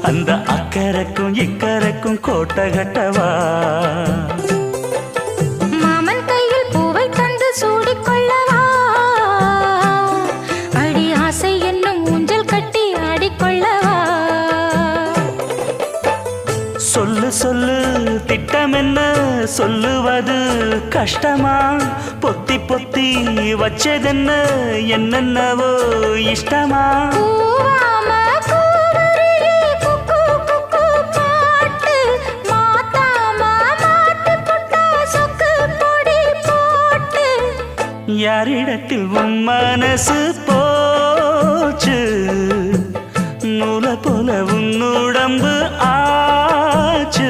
அந்த அக்கறைக்கும் இக்கரைக்கும் கோட்டை கட்டவா மாமன் கையில் பூவை தந்து சூடிக்கொள்ளவா அடி ஆசை என்னும் ஊஞ்சல் கட்டி ஆடிக்கொள்ளவா சொல்லு சொல்லு திட்டம் என்ன சொல்லுவது கஷ்டமா பொத்தி பொத்தி வச்சதென்ன என்னென்னவோ இஷ்டமா யாரிடத்தில் உன் மனசு போச்சு நூலை போல உன் உடம்பு ஆச்சு